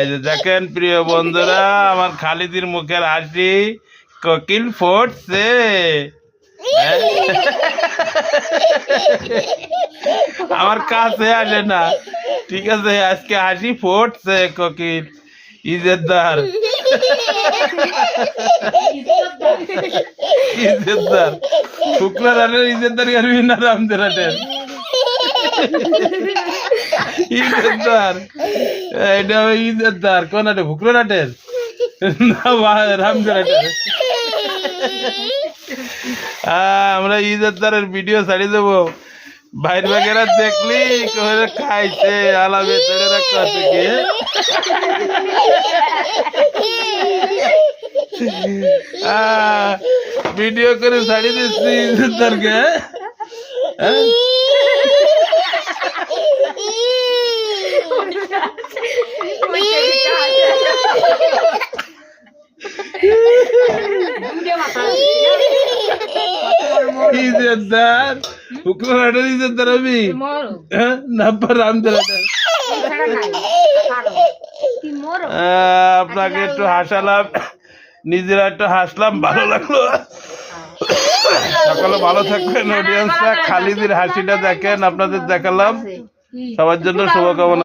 এই যে দেখেন প্রিয় বন্ধুরা, আমার খালিদির মুখের হাসি কোকিল ফুটছে। আমার কাছে আসে না, ঠিক আছে, আজকে হাসি ফুটছে কোকিল ইজেদার। ইজেদার শুক্লা রানের ইজেদার করবি না রামদের হাটের ইজেদার, এটা ইজেদার কোন হাটে? ফুকলা হাটের না রামদের হাটের? আমরা ইজেদারের ভিডিও ছাড়িয়ে দেবো, বাইর বাগেরা দেখলি খাইছে আলামে ছেড়ে রাখা থেকে। ভিডিও করে ছাড়িয়ে দিচ্ছি ইজেদারকে। ইজেদার ফুকরা হাটের ইজেদার আমি নাব্বার রামদের হাটের। আপনাকে একটু হাসালাম, নিজেরা একটু হাসলাম, ভালো লাগলো। সকালে ভালো থাকবেন অডিয়েন্সরা, খালিদির হাসিটা দেখেন, আপনাদের দেখালাম। সবার জন্য শুভকামনা।